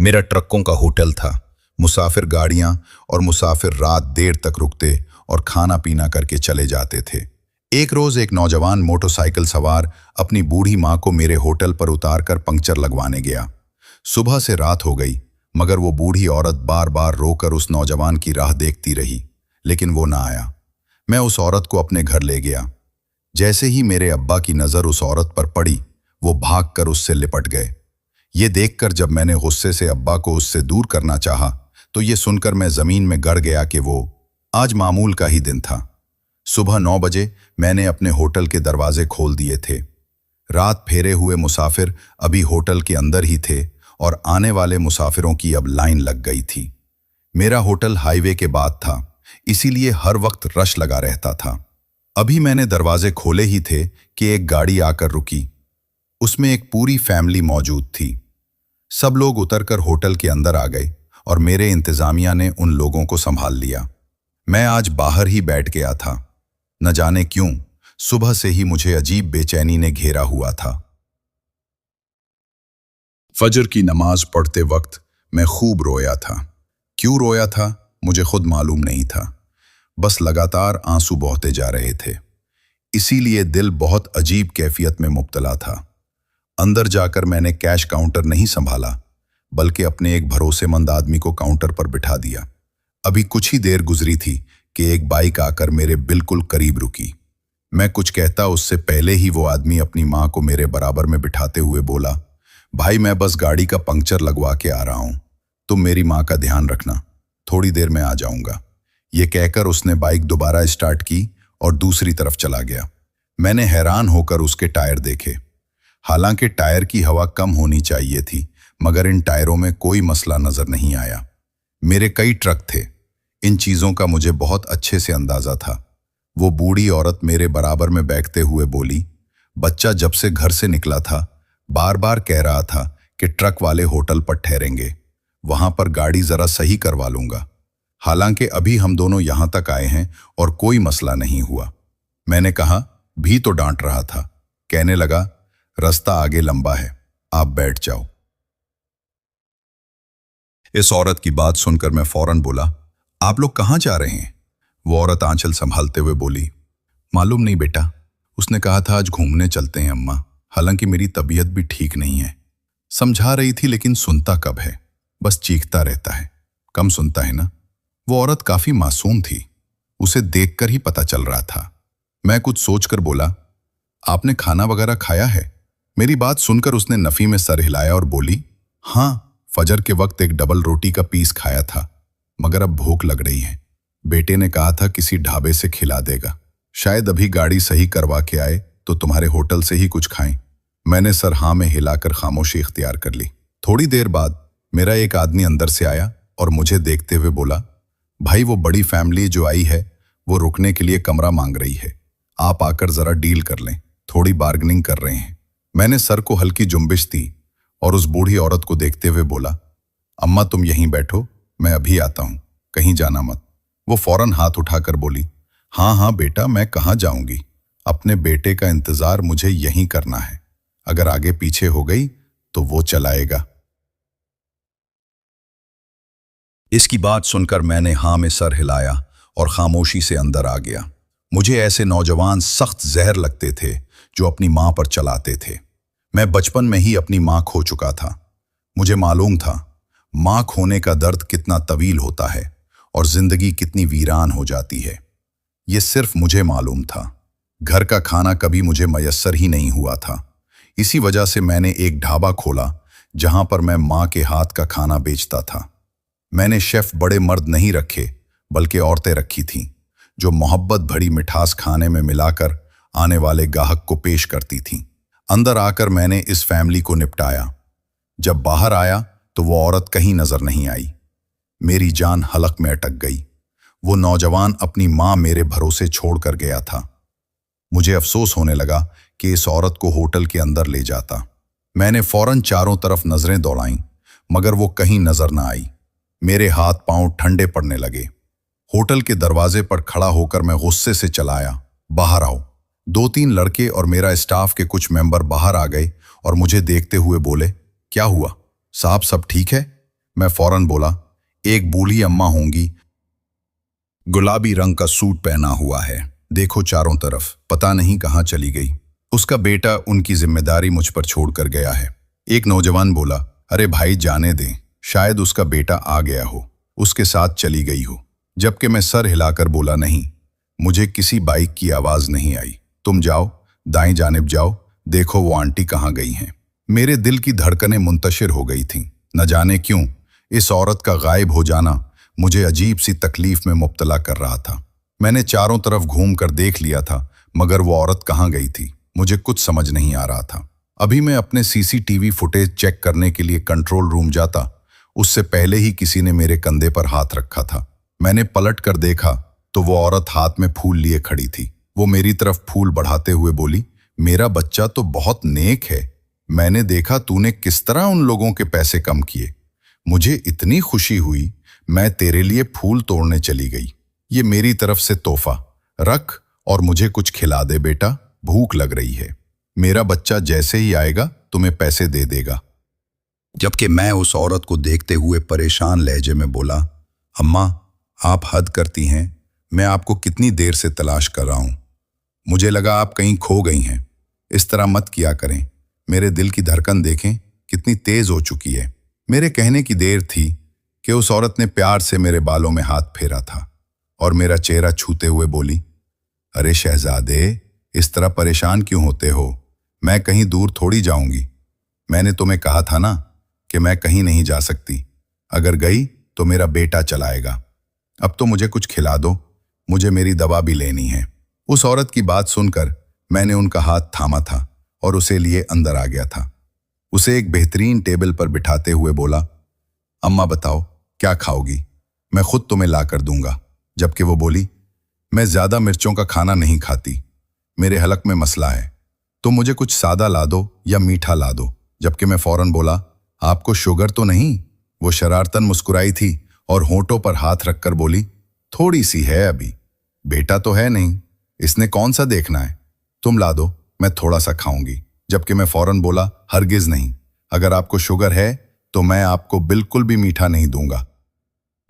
मेरा ट्रकों का होटल था। मुसाफिर गाड़ियां और मुसाफिर रात देर तक रुकते और खाना पीना करके चले जाते थे। एक रोज एक नौजवान मोटरसाइकिल सवार अपनी बूढ़ी माँ को मेरे होटल पर उतारकर पंक्चर लगवाने गया। सुबह से रात हो गई, मगर वो बूढ़ी औरत बार बार रोकर उस नौजवान की राह देखती रही, लेकिन वो ना आया। मैं उस औरत को अपने घर ले गया। जैसे ही मेरे अब्बा की नज़र उस औरत पर पड़ी, वो भागकर उससे लिपट गए। ये देखकर जब मैंने गुस्से से अब्बा को उससे दूर करना चाहा, तो ये सुनकर मैं ज़मीन में गड़ गया कि वो आज मामूल का ही दिन था। सुबह 9 बजे मैंने अपने होटल के दरवाजे खोल दिए थे। रात फेरे हुए मुसाफिर अभी होटल के अंदर ही थे और आने वाले मुसाफिरों की अब लाइन लग गई थी। मेरा होटल हाईवे के बाद था, इसीलिए हर वक्त रश लगा रहता था। अभी मैंने दरवाजे खोले ही थे कि एक गाड़ी आकर रुकी। उसमें एक पूरी फैमिली मौजूद थी। सब लोग उतरकर होटल के अंदर आ गए और मेरे इंतजामिया ने उन लोगों को संभाल लिया। मैं आज बाहर ही बैठ गया था। न जाने क्यों सुबह से ही मुझे अजीब बेचैनी ने घेरा हुआ था। फजर की नमाज पढ़ते वक्त मैं खूब रोया था। क्यों रोया था मुझे खुद मालूम नहीं था, बस लगातार आंसू बहते जा रहे थे। इसीलिए दिल बहुत अजीब कैफियत में मुब्तला था। अंदर जाकर मैंने कैश काउंटर नहीं संभाला, बल्कि अपने एक भरोसेमंद आदमी को काउंटर पर बिठा दिया। अभी कुछ ही देर गुजरी थी कि एक बाइक आकर मेरे बिल्कुल करीब रुकी। मैं कुछ कहता उससे पहले ही वो आदमी अपनी माँ को मेरे बराबर में बिठाते हुए बोला, भाई मैं बस गाड़ी का पंक्चर लगवा के आ रहा हूँ, तुम मेरी माँ का ध्यान रखना, थोड़ी देर में आ जाऊंगा। ये कहकर उसने बाइक दोबारा स्टार्ट की और दूसरी तरफ चला गया। मैंने हैरान होकर उसके टायर देखे। हालांकि टायर की हवा कम होनी चाहिए थी, मगर इन टायरों में कोई मसला नजर नहीं आया। मेरे कई ट्रक थे, इन चीज़ों का मुझे बहुत अच्छे से अंदाज़ा था। वो बूढ़ी औरत मेरे बराबर में बैठते हुए बोली, बच्चा जब से घर से निकला था बार बार कह रहा था कि ट्रक वाले होटल पर ठहरेंगे, वहां पर गाड़ी ज़रा सही करवा लूँगा। हालांकि अभी हम दोनों यहाँ तक आए हैं और कोई मसला नहीं हुआ। मैंने कहा, भी तो डांट रहा था। कहने लगा, रास्ता आगे लंबा है, आप बैठ जाओ। इस औरत की बात सुनकर मैं फौरन बोला, आप लोग कहाँ जा रहे हैं? वो औरत आंचल संभालते हुए बोली, मालूम नहीं बेटा, उसने कहा था आज घूमने चलते हैं अम्मा। हालांकि मेरी तबीयत भी ठीक नहीं है। समझा रही थी लेकिन सुनता कब है, बस चीखता रहता है, कम सुनता है ना। वो औरत काफी मासूम थी, उसे देखकर ही पता चल रहा था। मैं कुछ सोचकर बोला, आपने खाना वगैरह खाया है? मेरी बात सुनकर उसने नफी में सर हिलाया और बोली, हाँ, फजर के वक्त एक डबल रोटी का पीस खाया था, मगर अब भूख लग रही है। बेटे ने कहा था किसी ढाबे से खिला देगा, शायद अभी गाड़ी सही करवा के आए तो तुम्हारे होटल से ही कुछ खाएं। मैंने सर हाँ में हिलाकर खामोशी इख्तियार कर ली। थोड़ी देर बाद मेरा एक आदमी अंदर से आया और मुझे देखते हुए बोला, भाई वो बड़ी फैमिली जो आई है वो रुकने के लिए कमरा मांग रही है, आप आकर जरा डील कर लें, थोड़ी बार्गेनिंग कर रहे हैं। मैंने सर को हल्की जुम्बिश दी और उस बूढ़ी औरत को देखते हुए बोला, अम्मा तुम यहीं बैठो, मैं अभी आता हूं, कहीं जाना मत। वो फौरन हाथ उठाकर बोली, हाँ हाँ बेटा, मैं कहाँ जाऊंगी, अपने बेटे का इंतजार मुझे यहीं करना है, अगर आगे पीछे हो गई तो वो चलाएगा। इसकी बात सुनकर मैंने हाँ में सर हिलाया और खामोशी से अंदर आ गया। मुझे ऐसे नौजवान सख्त जहर लगते थे जो अपनी माँ पर चलाते थे। मैं बचपन में ही अपनी माँ खो चुका था। मुझे मालूम था माँ खोने का दर्द कितना तवील होता है और जिंदगी कितनी वीरान हो जाती है। ये सिर्फ मुझे मालूम था। घर का खाना कभी मुझे मयस्सर ही नहीं हुआ था। इसी वजह से मैंने एक ढाबा खोला जहां पर मैं माँ के हाथ का खाना बेचता था। मैंने शेफ बड़े मर्द नहीं रखे, बल्कि औरतें रखी थीं जो मोहब्बत भरी मिठास खाने में मिलाकर आने वाले ग्राहक को पेश करती थीं। अंदर आकर मैंने इस फैमिली को निपटाया। जब बाहर आया तो वो औरत कहीं नजर नहीं आई। मेरी जान हलक में अटक गई। वो नौजवान अपनी माँ मेरे भरोसे छोड़कर गया था। मुझे अफसोस होने लगा कि इस औरत को होटल के अंदर ले जाता। मैंने फौरन चारों तरफ नजरें दौड़ाईं, मगर वो कहीं नजर न आई। मेरे हाथ पांव ठंडे पड़ने लगे। होटल के दरवाजे पर खड़ा होकर मैं गुस्से से चलाया, बाहर आओ। 2-3 लड़के और मेरा स्टाफ के कुछ मेंबर बाहर आ गए और मुझे देखते हुए बोले, क्या हुआ साहब, सब ठीक है? मैं फौरन बोला, एक बूढ़ी अम्मा होंगी, गुलाबी रंग का सूट पहना हुआ है, देखो चारों तरफ, पता नहीं कहाँ चली गई। उसका बेटा उनकी जिम्मेदारी मुझ पर छोड़कर गया है। एक नौजवान बोला, अरे भाई जाने दें, शायद उसका बेटा आ गया हो, उसके साथ चली गई हो। जबकि मैं सर हिलाकर बोला, नहीं, मुझे किसी बाइक की आवाज नहीं आई। तुम जाओ, दाईं जानिब जाओ, देखो वो आंटी कहाँ गई हैं। मेरे दिल की धड़कनें मुंतशिर हो गई थीं। न जाने क्यों इस औरत का गायब हो जाना मुझे अजीब सी तकलीफ में मुब्तला कर रहा था। मैंने चारों तरफ घूम कर देख लिया था, मगर वो औरत कहाँ गई थी मुझे कुछ समझ नहीं आ रहा था। अभी मैं अपने सीसीटीवी फुटेज चेक करने के लिए कंट्रोल रूम जाता, उससे पहले ही किसी ने मेरे कंधे पर हाथ रखा था। मैंने पलट कर देखा तो वो औरत हाथ में फूल लिए खड़ी थी। वो मेरी तरफ फूल बढ़ाते हुए बोली, मेरा बच्चा तो बहुत नेक है, मैंने देखा तूने किस तरह उन लोगों के पैसे कम किए। मुझे इतनी खुशी हुई, मैं तेरे लिए फूल तोड़ने चली गई। ये मेरी तरफ से तोहफा रख और मुझे कुछ खिला दे बेटा, भूख लग रही है। मेरा बच्चा जैसे ही आएगा तुम्हें पैसे दे देगा। जबकि मैं उस औरत को देखते हुए परेशान लहजे में बोला, अम्मा आप हद करती हैं, मैं आपको कितनी देर से तलाश कर रहा हूं। मुझे लगा आप कहीं खो गई हैं। इस तरह मत किया करें, मेरे दिल की धड़कन देखें कितनी तेज हो चुकी है। मेरे कहने की देर थी कि उस औरत ने प्यार से मेरे बालों में हाथ फेरा था और मेरा चेहरा छूते हुए बोली, अरे शहजादे, इस तरह परेशान क्यों होते हो? मैं कहीं दूर थोड़ी जाऊंगी। मैंने तुम्हें कहा था ना कि मैं कहीं नहीं जा सकती। अगर गई तो मेरा बेटा चलाएगा। अब तो मुझे कुछ खिला दो, मुझे मेरी दवा भी लेनी है। उस औरत की बात सुनकर मैंने उनका हाथ थामा था और उसे लिए अंदर आ गया था। उसे एक बेहतरीन टेबल पर बिठाते हुए बोला, अम्मा बताओ क्या खाओगी, मैं खुद तुम्हें ला कर दूंगा। जबकि वो बोली, मैं ज्यादा मिर्चों का खाना नहीं खाती, मेरे हलक में मसला है, तो मुझे कुछ सादा ला दो या मीठा ला दो। जबकि मैं फौरन बोला, आपको शुगर तो नहीं? वो शरारतन मुस्कुराई थी और होंठों पर हाथ रखकर बोली, थोड़ी सी है अभी, बेटा तो है नहीं, इसने कौन सा देखना है, तुम ला दो, मैं थोड़ा सा खाऊंगी। जबकि मैं फौरन बोला, हरगिज नहीं, अगर आपको शुगर है तो मैं आपको बिल्कुल भी मीठा नहीं दूंगा।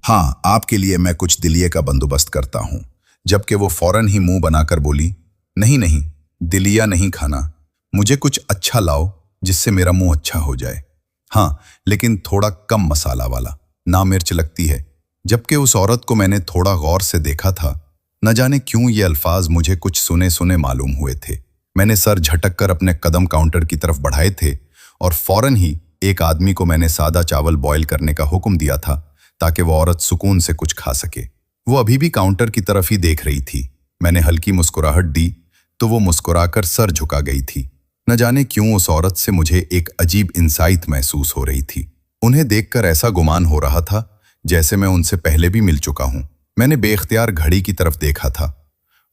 हाँ, आपके लिए मैं कुछ दिलिये का बंदोबस्त करता हूं। जबकि वो फौरन ही मुंह बनाकर बोली, नहीं नहीं, दिलिया नहीं खाना, मुझे कुछ अच्छा लाओ जिससे मेरा मुंह अच्छा हो जाए। हाँ, लेकिन थोड़ा कम मसाला वाला, ना मिर्च लगती है। जबकि उस औरत को मैंने थोड़ा गौर से देखा था, न जाने क्यों ये अल्फाज मुझे कुछ सुने सुने मालूम हुए थे। मैंने सर झटक कर अपने कदम काउंटर की तरफ बढ़ाए थे और फौरन ही एक आदमी को मैंने सादा चावल बॉयल करने का हुक्म दिया था ताकि वो औरत सुकून से कुछ खा सके। वो अभी भी काउंटर की तरफ ही देख रही थी। मैंने हल्की मुस्कुराहट दी तो वो मुस्कुराकर सर झुका गई थी। न जाने क्यों उस औरत से मुझे एक अजीब इंसाइट महसूस हो रही थी। उन्हें देखकर ऐसा गुमान हो रहा था जैसे मैं उनसे पहले भी मिल चुका हूं। मैंने बेख्तियार घड़ी की तरफ देखा था,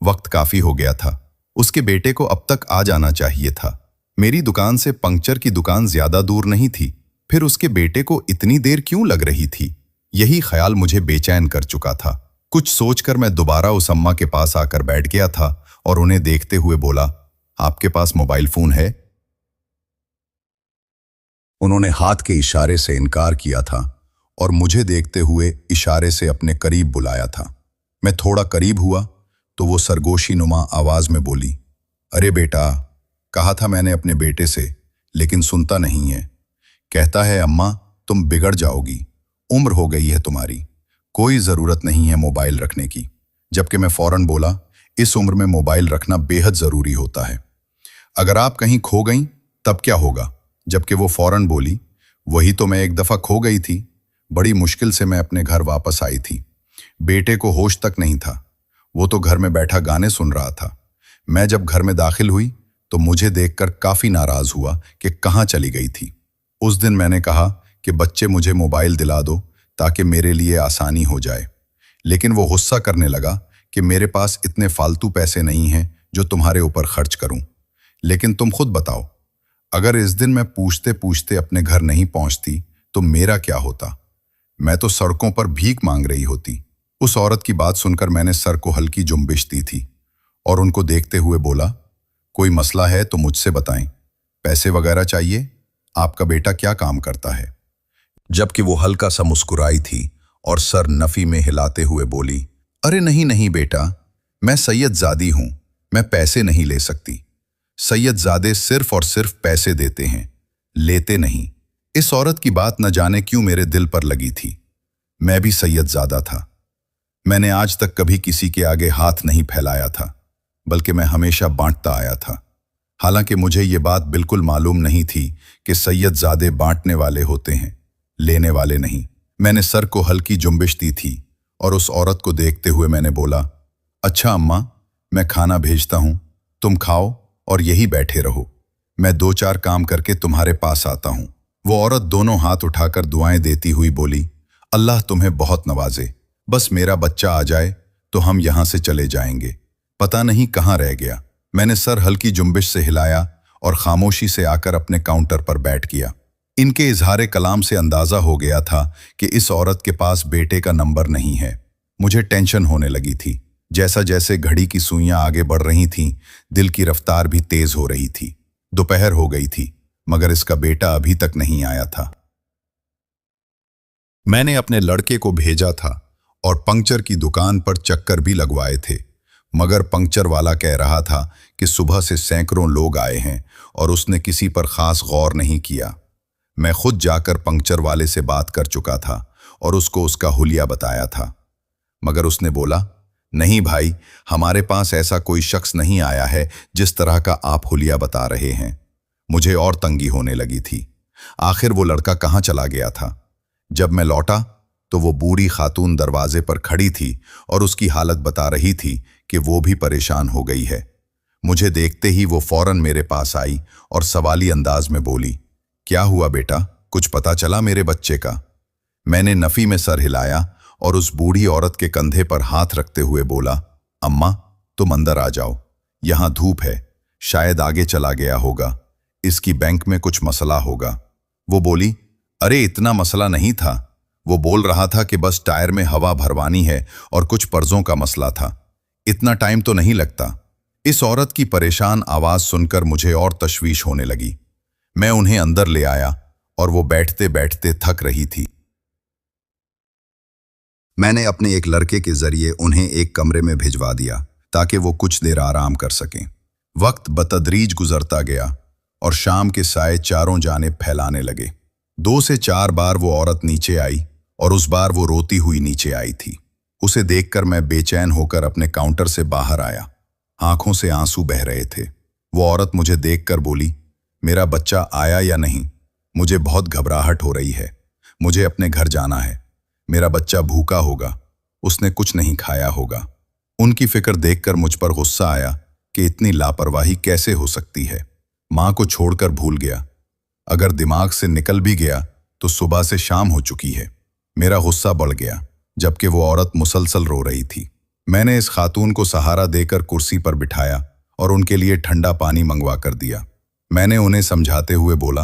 वक्त काफी हो गया था। उसके बेटे को अब तक आ जाना चाहिए था। मेरी दुकान से पंक्चर की दुकान ज्यादा दूर नहीं थी, फिर उसके बेटे को इतनी देर क्यों लग रही थी? यही ख्याल मुझे बेचैन कर चुका था। कुछ सोचकर मैं दोबारा उस अम्मा के पास आकर बैठ गया था और उन्हें देखते हुए बोला, आपके पास मोबाइल फोन है? उन्होंने हाथ के इशारे से इनकार किया था और मुझे देखते हुए इशारे से अपने करीब बुलाया था। मैं थोड़ा करीब हुआ तो वो सरगोशी नुमा आवाज में बोली, अरे बेटा, कहा था मैंने अपने बेटे से, लेकिन सुनता नहीं है। कहता है अम्मा तुम बिगड़ जाओगी, उम्र हो गई है तुम्हारी, कोई जरूरत नहीं है मोबाइल रखने की। जबकि मैं फौरन बोला, इस उम्र में मोबाइल रखना बेहद जरूरी होता है, अगर आप कहीं खो गई तब क्या होगा? जबकि वो फौरन बोली, वही तो मैं एक दफा खो गई थी, बड़ी मुश्किल से मैं अपने घर वापस आई थी। बेटे को होश तक नहीं था, वो तो घर में बैठा गाने सुन रहा था। मैं जब घर में दाखिल हुई तो मुझे देखकर काफी नाराज हुआ कि कहाँ चली गई थी। उस दिन मैंने कहा कि बच्चे मुझे मोबाइल दिला दो ताकि मेरे लिए आसानी हो जाए, लेकिन वो गुस्सा करने लगा कि मेरे पास इतने फालतू पैसे नहीं हैं जो तुम्हारे ऊपर खर्च करूं। लेकिन तुम खुद बताओ, अगर इस दिन मैं पूछते पूछते अपने घर नहीं पहुंचती तो मेरा क्या होता? मैं तो सड़कों पर भीख मांग रही होती। उस औरत की बात सुनकर मैंने सर को हल्की जुम्बिश दी थी और उनको देखते हुए बोला, कोई मसला है तो मुझसे बताएं, पैसे वगैरह चाहिए? आपका बेटा क्या काम करता है? जबकि वो हल्का सा मुस्कुराई थी और सर नफी में हिलाते हुए बोली, अरे नहीं नहीं बेटा, मैं सैयदजादी हूं, मैं पैसे नहीं ले सकती। सैयदजादे सिर्फ और सिर्फ पैसे देते हैं, लेते नहीं। इस औरत की बात न जाने क्यों मेरे दिल पर लगी थी। मैं भी सैयदजादा था। मैंने आज तक कभी किसी के आगे हाथ नहीं फैलाया था, बल्कि मैं हमेशा बांटता आया था। हालांकि मुझे ये बात बिल्कुल मालूम नहीं थी कि सैयदजादे बांटने वाले होते हैं, लेने वाले नहीं। मैंने सर को हल्की जुम्बिश दी थी और उस औरत को देखते हुए मैंने बोला, अच्छा अम्मा, मैं खाना भेजता हूं, तुम खाओ और यही बैठे रहो, मैं 2-4 काम करके तुम्हारे पास आता हूं। वो औरत दोनों हाथ उठाकर दुआएं देती हुई बोली, अल्लाह तुम्हें बहुत नवाजे, बस मेरा बच्चा आ जाए तो हम यहां से चले जाएंगे। पता नहीं कहां रह गया। मैंने सर हल्की जुम्बिश से हिलाया और खामोशी से आकर अपने काउंटर पर बैठ गया। इनके इजहारे कलाम से अंदाजा हो गया था कि इस औरत के पास बेटे का नंबर नहीं है। मुझे टेंशन होने लगी थी। जैसा जैसे घड़ी की सुइयां आगे बढ़ रही थीं, दिल की रफ्तार भी तेज हो रही थी। दोपहर हो गई थी, मगर इसका बेटा अभी तक नहीं आया था। मैंने अपने लड़के को भेजा था और पंक्चर की दुकान पर चक्कर भी लगवाए थे, मगर पंक्चर वाला कह रहा था कि सुबह से सैकड़ों लोग आए हैं और उसने किसी पर खास गौर नहीं किया। मैं खुद जाकर पंक्चर वाले से बात कर चुका था और उसको उसका हुलिया बताया था, मगर उसने बोला, नहीं भाई, हमारे पास ऐसा कोई शख्स नहीं आया है जिस तरह का आप हुलिया बता रहे हैं। मुझे और तंगी होने लगी थी। आखिर वो लड़का कहाँ चला गया था? जब मैं लौटा तो वो बूढ़ी खातून दरवाजे पर खड़ी थी और उसकी हालत बता रही थी कि वो भी परेशान हो गई है। मुझे देखते ही वो फौरन मेरे पास आई और सवाली अंदाज में बोली, क्या हुआ बेटा, कुछ पता चला मेरे बच्चे का? मैंने नफी में सर हिलाया और उस बूढ़ी औरत के कंधे पर हाथ रखते हुए बोला, अम्मा, तुम अंदर आ जाओ, यहां धूप है, शायद आगे चला गया होगा, इसकी बैंक में कुछ मसला होगा। वो बोली, अरे इतना मसला नहीं था, वो बोल रहा था कि बस टायर में हवा भरवानी है और कुछ पर्जों का मसला था, इतना टाइम तो नहीं लगता। इस औरत की परेशान आवाज सुनकर मुझे और तशवीश होने लगी। मैं उन्हें अंदर ले आया और वो बैठते बैठते थक रही थी। मैंने अपने एक लड़के के जरिए उन्हें एक कमरे में भिजवा दिया ताकि वो कुछ देर आराम कर सकें। वक्त बतदरीज गुजरता गया और शाम के साए चारों जानिब फैलाने लगे। 2 से 4 बार वो औरत नीचे आई और उस बार वो रोती हुई नीचे आई थी। उसे देखकर मैं बेचैन होकर अपने काउंटर से बाहर आया। आंखों से आंसू बह रहे थे। वो औरत मुझे देखकर बोली, मेरा बच्चा आया या नहीं? मुझे बहुत घबराहट हो रही है, मुझे अपने घर जाना है। मेरा बच्चा भूखा होगा, उसने कुछ नहीं खाया होगा। उनकी फिक्र देखकर मुझ पर गुस्सा आया कि इतनी लापरवाही कैसे हो सकती है। माँ को छोड़कर भूल गया, अगर दिमाग से निकल भी गया तो सुबह से शाम हो चुकी है। मेरा गुस्सा बढ़ गया, जबकि वो औरत मुसलसल रो रही थी। मैंने इस खातून को सहारा देकर कुर्सी पर बिठाया और उनके लिए ठंडा पानी मंगवा कर दिया। मैंने उन्हें समझाते हुए बोला,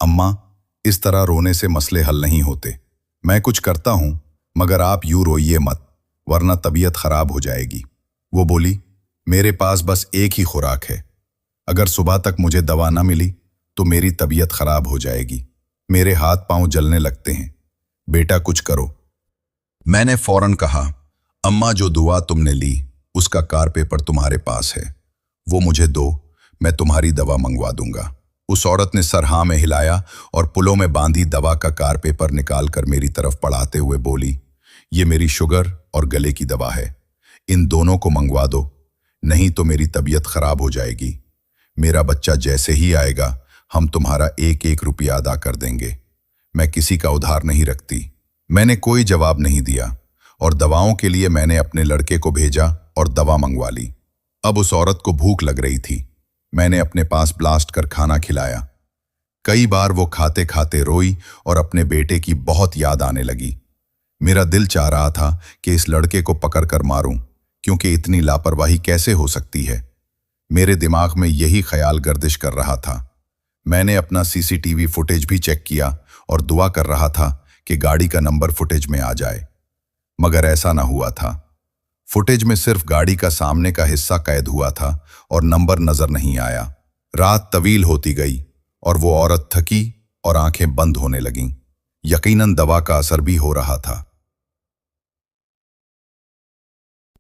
अम्मा, इस तरह रोने से मसले हल नहीं होते। मैं कुछ करता हूं, मगर आप यूं रोइए मत, वरना तबीयत खराब हो जाएगी। वो बोली, मेरे पास बस एक ही खुराक है, अगर सुबह तक मुझे दवा न मिली तो मेरी तबीयत खराब हो जाएगी। मेरे हाथ पांव जलने लगते हैं, बेटा कुछ करो। मैंने फौरन कहा, अम्मा, जो दुआ तुमने ली उसका कार पेपर तुम्हारे पास है, वो मुझे दो, मैं तुम्हारी दवा मंगवा दूंगा। उस औरत ने सर हाँ में हिलाया और पुलों में बांधी दवा का कार पेपर निकालकर मेरी तरफ पढ़ाते हुए बोली, ये मेरी शुगर और गले की दवा है, इन दोनों को मंगवा दो, नहीं तो मेरी तबीयत खराब हो जाएगी। मेरा बच्चा जैसे ही आएगा हम तुम्हारा 1-1 रुपया अदा कर देंगे। मैं किसी का उधार नहीं रखती। मैंने कोई जवाब नहीं दिया और दवाओं के लिए मैंने अपने लड़के को भेजा और दवा मंगवा ली। अब उस औरत को भूख लग रही थी। मैंने अपने पास ब्लास्ट कर खाना खिलाया। कई बार वो खाते खाते रोई और अपने बेटे की बहुत याद आने लगी। मेरा दिल चाह रहा था कि इस लड़के को पकड़ कर मारूं, क्योंकि इतनी लापरवाही कैसे हो सकती है। मेरे दिमाग में यही ख्याल गर्दिश कर रहा था। मैंने अपना सीसीटीवी फुटेज भी चेक किया और दुआ कर रहा था कि गाड़ी का नंबर फुटेज में आ जाए, मगर ऐसा ना हुआ था। फुटेज में सिर्फ गाड़ी का सामने का हिस्सा कैद हुआ था और नंबर नजर नहीं आया। रात तवील होती गई और वो औरत थकी और आंखें बंद होने लगीं। यकीनन दवा का असर भी हो रहा था।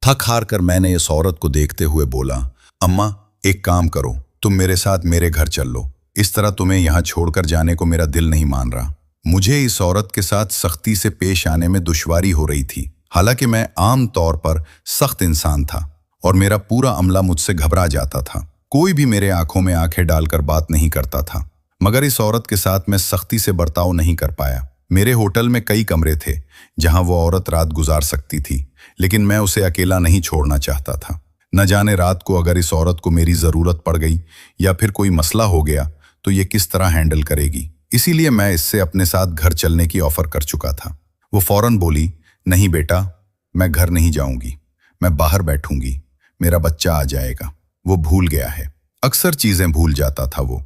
थक हार कर मैंने इस औरत को देखते हुए बोला, अम्मा एक काम करो, तुम मेरे साथ मेरे घर चल लो। इस तरह तुम्हें यहाँ छोड़कर जाने को मेरा दिल नहीं मान रहा। मुझे इस औरत के साथ सख्ती से पेश आने में दुश्वारी हो रही थी। हालांकि मैं आम तौर पर सख्त इंसान था और मेरा पूरा अमला मुझसे घबरा जाता था। कोई भी मेरे आंखों में आंखें डालकर बात नहीं करता था, मगर इस औरत के साथ मैं सख्ती से बर्ताव नहीं कर पाया। मेरे होटल में कई कमरे थे जहां वो औरत रात गुजार सकती थी, लेकिन मैं उसे अकेला नहीं छोड़ना चाहता था। न जाने रात को अगर इस औरत को मेरी ज़रूरत पड़ गई या फिर कोई मसला हो गया तो ये किस तरह हैंडल करेगी। इसीलिए मैं इससे अपने साथ घर चलने की ऑफर कर चुका था। वो फौरन बोली, नहीं बेटा, मैं घर नहीं जाऊंगी, मैं बाहर बैठूंगी, मेरा बच्चा आ जाएगा। वो भूल गया है, अक्सर चीज़ें भूल जाता था वो,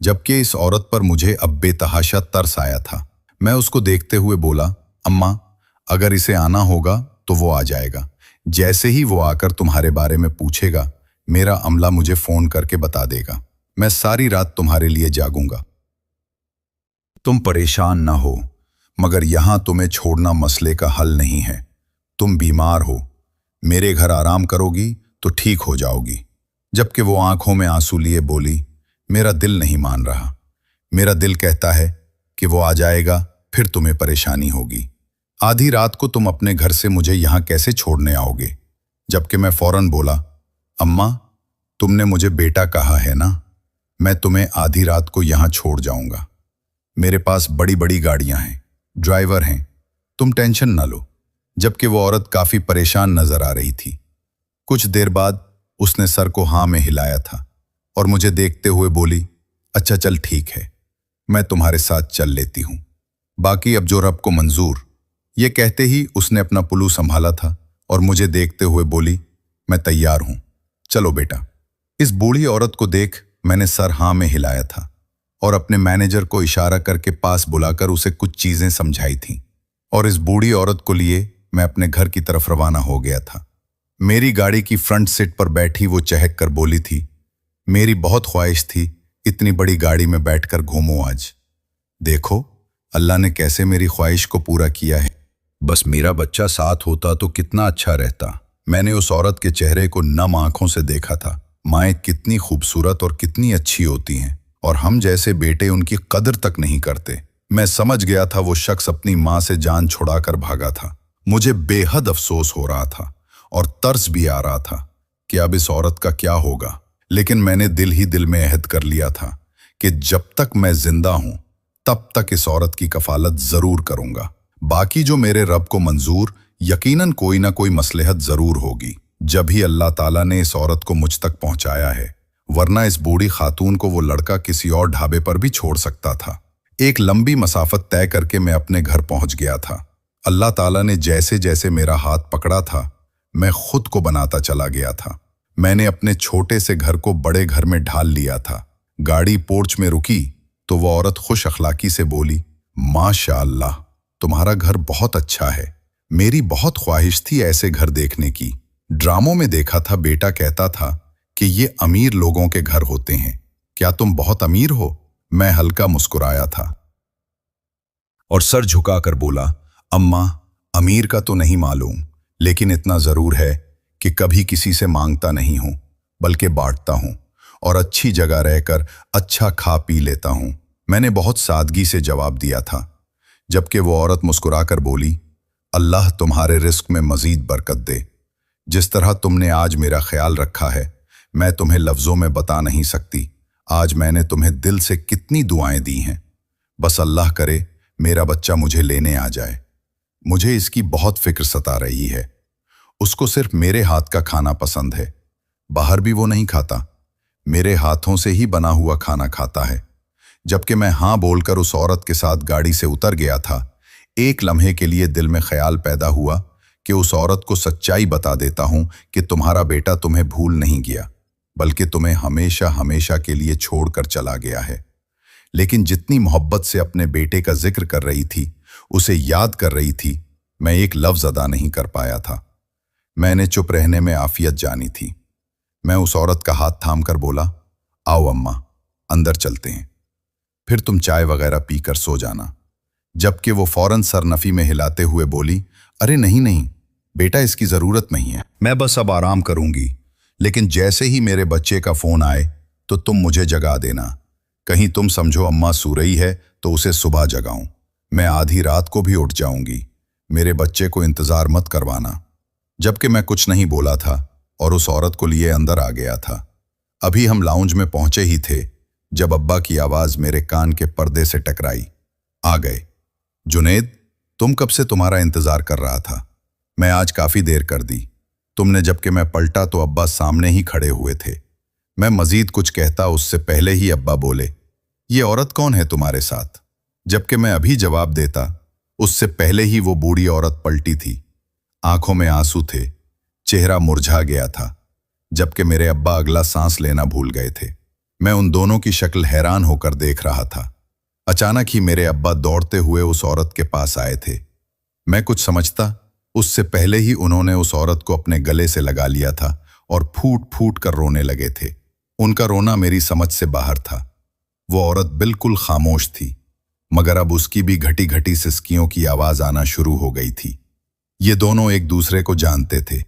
जबकि इस औरत पर मुझे अब बेतहाशा तरस आया था। मैं उसको देखते हुए बोला, अम्मा अगर इसे आना होगा तो वो आ जाएगा। जैसे ही वो आकर तुम्हारे बारे में पूछेगा, मेरा अमला मुझे फ़ोन करके बता देगा। मैं सारी रात तुम्हारे लिए जागूंगा। तुम परेशान ना हो, मगर यहां तुम्हें छोड़ना मसले का हल नहीं है। तुम बीमार हो, मेरे घर आराम करोगी तो ठीक हो जाओगी। जबकि वो आंखों में आंसू लिए बोली, मेरा दिल नहीं मान रहा। मेरा दिल कहता है कि वो आ जाएगा, फिर तुम्हें परेशानी होगी। आधी रात को तुम अपने घर से मुझे यहां कैसे छोड़ने आओगे। जबकि मैं फौरन बोला, अम्मा तुमने मुझे बेटा कहा है ना, मैं तुम्हें आधी रात को यहां छोड़ जाऊंगा। मेरे पास बड़ी बड़ी गाड़ियां हैं, ड्राइवर हैं, तुम टेंशन ना लो। जबकि वो औरत काफी परेशान नजर आ रही थी। कुछ देर बाद उसने सर को हाँ में हिलाया था और मुझे देखते हुए बोली, अच्छा चल ठीक है, मैं तुम्हारे साथ चल लेती हूं, बाकी अब जो रब को मंजूर। ये कहते ही उसने अपना पुलू संभाला था और मुझे देखते हुए बोली, मैं तैयार हूं, चलो बेटा। इस बूढ़ी औरत को देख मैंने सर हाँ में हिलाया था और अपने मैनेजर को इशारा करके पास बुलाकर उसे कुछ चीजें समझाई थीं और इस बूढ़ी औरत को लिए मैं अपने घर की तरफ रवाना हो गया था। मेरी गाड़ी की फ्रंट सीट पर बैठी वो चहक कर बोली थी, मेरी बहुत ख्वाहिश थी इतनी बड़ी गाड़ी में बैठकर घूमूं आज। देखो अल्लाह ने कैसे मेरी ख्वाहिश को पूरा किया है। बस मेरा बच्चा साथ होता तो कितना अच्छा रहता। मैंने उस औरत के चेहरे को नम आंखों से देखा था। माएँ कितनी खूबसूरत और कितनी अच्छी होती हैं और हम जैसे बेटे उनकी कदर तक नहीं करते। मैं समझ गया था वो शख्स अपनी माँ से जान छुड़ाकर भागा था। मुझे बेहद अफसोस हो रहा था और तरस भी आ रहा था कि अब इस औरत का क्या होगा। लेकिन मैंने दिल ही दिल में अहद कर लिया था कि जब तक मैं जिंदा हूं तब तक इस औरत की कफालत जरूर करूंगा। बाकी जो मेरे रब को मंजूर, यकीनन कोई ना कोई मसलहत जरूर होगी। जब ही अल्लाह ताला ने इस औरत को मुझ तक पहुंचाया है, वरना इस बूढ़ी खातून को वो लड़का किसी और ढाबे पर भी छोड़ सकता था। एक लंबी मसाफत तय करके मैं अपने घर पहुंच गया था। अल्लाह ताला ने जैसे जैसे मेरा हाथ पकड़ा था, मैं खुद को बनाता चला गया था। मैंने अपने छोटे से घर को बड़े घर में ढाल लिया था। गाड़ी पोर्च में रुकी तो वो औरत खुश अखलाकी से बोली, माशाअल्लाह तुम्हारा घर बहुत अच्छा है। मेरी बहुत ख्वाहिश थी ऐसे घर देखने की। ड्रामों में देखा था बेटा कहता था कि ये अमीर लोगों के घर होते हैं। क्या तुम बहुत अमीर हो? मैं हल्का मुस्कुराया था और सर झुकाकर बोला, अम्मा अमीर का तो नहीं मालूम, लेकिन इतना जरूर है कि कभी किसी से मांगता नहीं हूं, बल्कि बांटता हूं और अच्छी जगह रहकर अच्छा खा पी लेता हूं। मैंने बहुत सादगी से जवाब दिया था। जबकि वो औरत मुस्कुराकर बोली, अल्लाह तुम्हारे रिस्क में मजीद बरकत दे। जिस तरह तुमने आज मेरा ख्याल रखा है, मैं तुम्हें लफ्जों में बता नहीं सकती। आज मैंने तुम्हें दिल से कितनी दुआएं दी हैं। बस अल्लाह करे मेरा बच्चा मुझे लेने आ जाए। मुझे इसकी बहुत फिक्र सता रही है। उसको सिर्फ मेरे हाथ का खाना पसंद है। बाहर भी वो नहीं खाता, मेरे हाथों से ही बना हुआ खाना खाता है। जबकि मैं हाँ बोलकर उस औरत के साथ गाड़ी से उतर गया था, एक लम्हे के लिए दिल में ख्याल पैदा हुआ कि उस औरत को सच्चाई बता देता हूं कि तुम्हारा बेटा तुम्हें भूल नहीं गया, बल्कि तुम्हें हमेशा हमेशा के लिए छोड़कर चला गया है। लेकिन जितनी मोहब्बत से अपने बेटे का जिक्र कर रही थी, उसे याद कर रही थी, मैं एक लफ्ज अदा नहीं कर पाया था। मैंने चुप रहने में आफियत जानी थी। मैं उस औरत का हाथ थामकर बोला, आओ अम्मा अंदर चलते हैं, फिर तुम चाय वगैरह पीकर सो जाना। जबकि वो फौरन सरनफी में हिलाते हुए बोली, अरे नहीं नहीं बेटा, इसकी ज़रूरत नहीं है, मैं बस अब आराम करूंगी। लेकिन जैसे ही मेरे बच्चे का फ़ोन आए तो तुम मुझे जगा देना। कहीं तुम समझो अम्मा सो रही है तो उसे सुबह जगाऊं। मैं आधी रात को भी उठ जाऊंगी। मेरे बच्चे को इंतज़ार मत करवाना। जबकि मैं कुछ नहीं बोला था और उस औरत को लिए अंदर आ गया था। अभी हम लाउंज में पहुंचे ही थे जब अब्बा की आवाज़ मेरे कान के पर्दे से टकराई। आ गए। जुनेद, तुम कब से तुम्हारा इंतज़ार कर रहा था। मैं आज काफ़ी देर कर दी तुमने। जबकि मैं पलटा तो अब्बा सामने ही खड़े हुए थे। मैं मजीद कुछ कहता उससे पहले ही अब्बा बोले, ये औरत कौन है तुम्हारे साथ। जबकि मैं अभी जवाब देता उससे पहले ही वो बूढ़ी औरत पलटी थी। आंखों में आंसू थे, चेहरा मुरझा गया था। जबकि मेरे अब्बा अगला सांस लेना भूल गए थे। मैं उन दोनों की शक्ल हैरान होकर देख रहा था। अचानक ही मेरे अब्बा दौड़ते हुए उस औरत के पास आए थे। मैं कुछ समझता उससे पहले ही उन्होंने उस औरत को अपने गले से लगा लिया था और फूट फूट कर रोने लगे थे। उनका रोना मेरी समझ से बाहर था। वो औरत बिल्कुल खामोश थी, मगर अब उसकी भी घटी घटी सिसकियों की आवाज आना शुरू हो गई थी। ये दोनों एक दूसरे को जानते थे,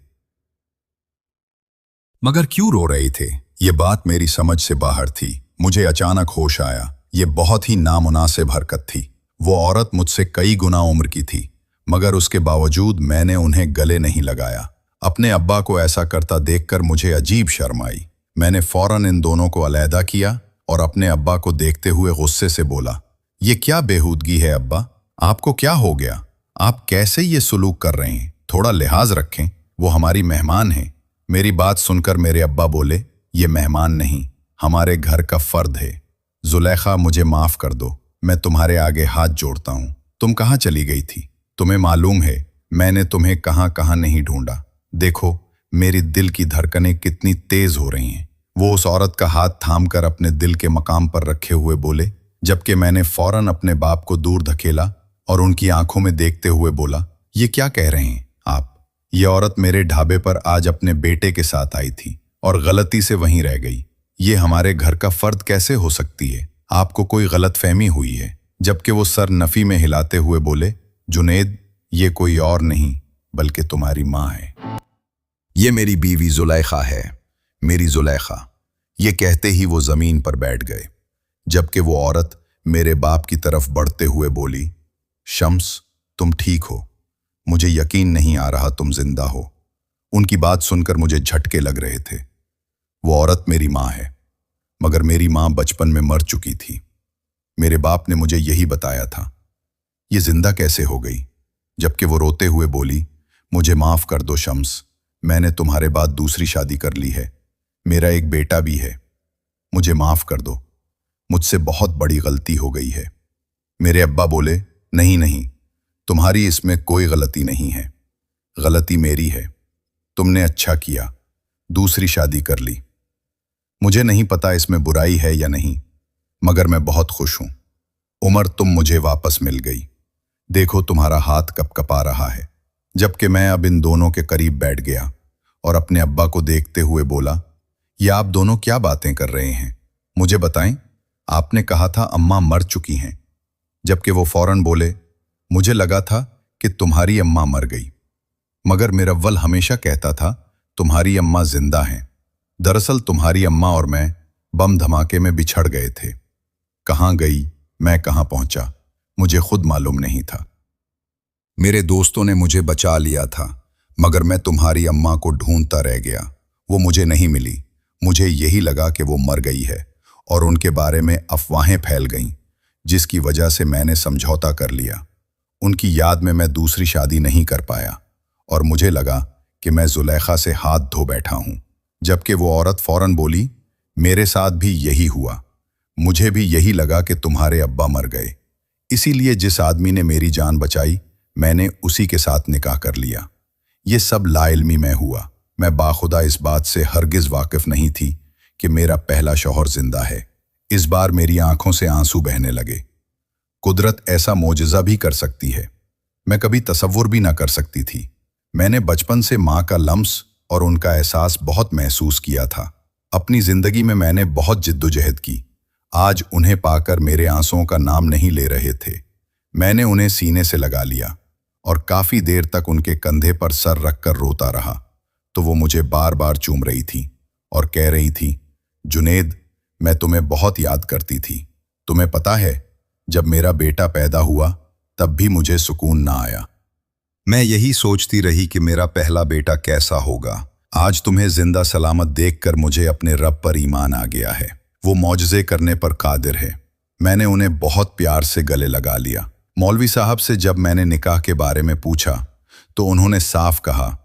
मगर क्यों रो रहे थे, ये बात मेरी समझ से बाहर थी। मुझे अचानक होश आया, ये बहुत ही नामुनासिब हरकत थी। वो औरत मुझसे कई गुना उम्र की थी, मगर उसके बावजूद मैंने उन्हें गले नहीं लगाया। अपने अब्बा को ऐसा करता देखकर मुझे अजीब शर्म आई। मैंने फौरन इन दोनों को अलहदा किया और अपने अब्बा को देखते हुए गुस्से से बोला, ये क्या बेहूदगी है अब्बा, आपको क्या हो गया, आप कैसे ये सुलूक कर रहे हैं, थोड़ा लिहाज रखें, वो हमारी मेहमान है। मेरी बात सुनकर मेरे अब्बा बोले, ये मेहमान नहीं, हमारे घर का फर्द है। जुलेखा, मुझे माफ कर दो, मैं तुम्हारे आगे हाथ जोड़ता हूँ। तुम कहाँ चली गई थी, तुम्हें मालूम है मैंने तुम्हें कहाँ कहाँ नहीं ढूंढा। देखो मेरी दिल की धड़कनें कितनी तेज हो रही हैं। वो उस औरत का हाथ थामकर अपने दिल के मकाम पर रखे हुए बोले, जबकि मैंने फौरन अपने बाप को दूर धकेला और उनकी आंखों में देखते हुए बोला, ये क्या कह रहे हैं आप। ये औरत मेरे ढाबे पर आज अपने बेटे के साथ आई थी और गलती से वहीं रह गई। ये हमारे घर का फर्द कैसे हो सकती है, आपको कोई गलतफहमी हुई है। जबकि वो सर नफी में हिलाते हुए बोले, जुनेद, ये कोई और नहीं बल्कि तुम्हारी माँ है। ये मेरी बीवी जुलेखा है, मेरी जुलेखा। ये कहते ही वो जमीन पर बैठ गए। जबकि वो औरत मेरे बाप की तरफ बढ़ते हुए बोली, शम्स, तुम ठीक हो, मुझे यकीन नहीं आ रहा तुम जिंदा हो। उनकी बात सुनकर मुझे झटके लग रहे थे। वो औरत मेरी माँ है, मगर मेरी माँ बचपन में मर चुकी थी। मेरे बाप ने मुझे यही बताया था। ये जिंदा कैसे हो गई। जबकि वो रोते हुए बोली, मुझे माफ कर दो शम्स, मैंने तुम्हारे बाद दूसरी शादी कर ली है, मेरा एक बेटा भी है, मुझे माफ कर दो, मुझसे बहुत बड़ी गलती हो गई है। मेरे अब्बा बोले, नहीं नहीं, तुम्हारी इसमें कोई गलती नहीं है, गलती मेरी है। तुमने अच्छा किया, दूसरी शादी कर ली। मुझे नहीं पता इसमें बुराई है या नहीं, मगर मैं बहुत खुश हूं। उमर, तुम मुझे वापस मिल गई। देखो तुम्हारा हाथ कपकपा रहा है। जबकि मैं अब इन दोनों के करीब बैठ गया और अपने अब्बा को देखते हुए बोला, ये आप दोनों क्या बातें कर रहे हैं, मुझे बताएं। आपने कहा था अम्मा मर चुकी हैं। जबकि वो फौरन बोले, मुझे लगा था कि तुम्हारी अम्मा मर गई, मगर मेरा अव्वल हमेशा कहता था तुम्हारी अम्मा जिंदा हैं। दरअसल तुम्हारी अम्मा और मैं बम धमाके में बिछड़ गए थे। कहाँ गई, मैं कहाँ पहुंचा, मुझे खुद मालूम नहीं था। मेरे दोस्तों ने मुझे बचा लिया था, मगर मैं तुम्हारी अम्मा को ढूंढता रह गया। वो मुझे नहीं मिली। मुझे यही लगा कि वो मर गई है और उनके बारे में अफवाहें फैल गईं, जिसकी वजह से मैंने समझौता कर लिया। उनकी याद में मैं दूसरी शादी नहीं कर पाया और मुझे लगा कि मैं जुलेखा से हाथ धो बैठा हूं। जबकि वो औरत फौरन बोली, मेरे साथ भी यही हुआ। मुझे भी यही लगा कि तुम्हारे अब्बा मर गए, इसीलिए जिस आदमी ने मेरी जान बचाई मैंने उसी के साथ निकाह कर लिया। ये सब लाइल्मी में हुआ। मैं बाखुदा इस बात से हरगिज वाकिफ नहीं थी कि मेरा पहला शौहर जिंदा है। इस बार मेरी आंखों से आंसू बहने लगे। कुदरत ऐसा मोजज़ा भी कर सकती है, मैं कभी तसव्वुर भी ना कर सकती थी। मैंने बचपन से माँ का लम्स और उनका एहसास बहुत महसूस किया था। अपनी जिंदगी में मैंने बहुत जिद्दोजहद की। आज उन्हें पाकर मेरे आंसुओं का नाम नहीं ले रहे थे। मैंने उन्हें सीने से लगा लिया और काफी देर तक उनके कंधे पर सर रखकर रोता रहा तो वो मुझे बार बार चूम रही थी और कह रही थी, जुनेद, मैं तुम्हें बहुत याद करती थी। तुम्हें पता है, जब मेरा बेटा पैदा हुआ तब भी मुझे सुकून ना आया। मैं यही सोचती रही कि मेरा पहला बेटा कैसा होगा। आज तुम्हें जिंदा सलामत देखकर मुझे अपने रब पर ईमान आ गया है। वो मौजज़े करने पर कादिर है। मैंने उन्हें बहुत प्यार से गले लगा लिया। मौलवी साहब से जब मैंने निकाह के बारे में पूछा तो उन्होंने साफ कहा,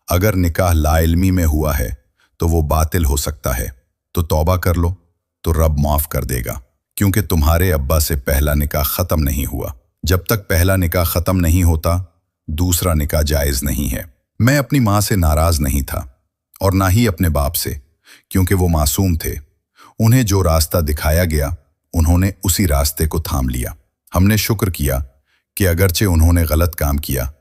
अगर निकाह लाइल्मी में हुआ है तो वो बातिल हो सकता है, तो तौबा कर लो तो रब माफ कर देगा, क्योंकि तुम्हारे अब्बा से पहला निकाह ख़त्म नहीं हुआ। जब तक पहला निकाह ख़त्म नहीं होता दूसरा निकाह जायज़ नहीं है। मैं अपनी माँ से नाराज़ नहीं था और ना ही अपने बाप से, क्योंकि वो मासूम थे। उन्हें जो रास्ता दिखाया गया उन्होंने उसी रास्ते को थाम लिया। हमने शुक्र किया कि अगरचे उन्होंने गलत काम किया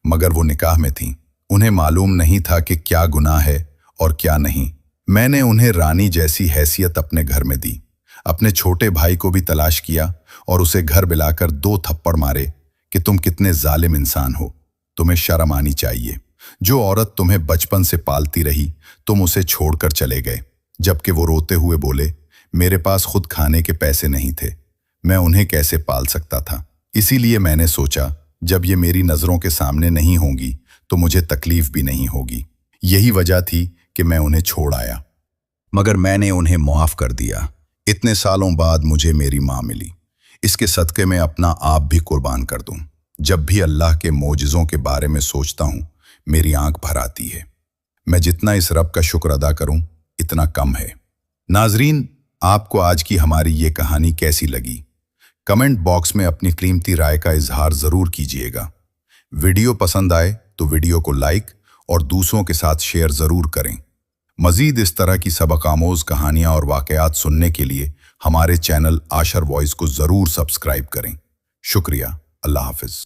मगर वो निकाह में थीं। उन्हें मालूम नहीं था कि क्या गुनाह है और क्या नहीं। मैंने उन्हें रानी जैसी हैसियत अपने घर में दी। अपने छोटे भाई को भी तलाश किया और उसे घर बुलाकर 2 थप्पड़ मारे कि तुम कितने जालिम इंसान हो, तुम्हें शर्म आनी चाहिए। जो औरत तुम्हें बचपन से पालती रही तुम उसे छोड़कर चले गए। जबकि वो रोते हुए बोले, मेरे पास खुद खाने के पैसे नहीं थे, मैं उन्हें कैसे पाल सकता था। इसीलिए मैंने सोचा जब ये मेरी नज़रों के सामने नहीं होंगी तो मुझे तकलीफ भी नहीं होगी। यही वजह थी कि मैं उन्हें छोड़ आया, मगर मैंने उन्हें मुआफ़ कर दिया। इतने सालों बाद मुझे मेरी माँ मिली। इसके सदक़े में अपना आप भी कुर्बान कर दूं। जब भी अल्लाह के मोजज़ों के बारे में सोचता हूँ मेरी आंख भर आती है। मैं जितना इस रब का शुक्र अदा करूं इतना कम है। नाजरीन, आपको आज की हमारी ये कहानी कैसी लगी? कमेंट बॉक्स में अपनी कीमती राय का इजहार ज़रूर कीजिएगा। वीडियो पसंद आए तो वीडियो को लाइक और दूसरों के साथ शेयर ज़रूर करें। मज़ीद इस तरह की सबक आमोज़ कहानियाँ और वाक़यात सुनने के लिए हमारे चैनल आशर वॉइस को ज़रूर सब्सक्राइब करें। शुक्रिया। अल्लाह हाफ़िज़।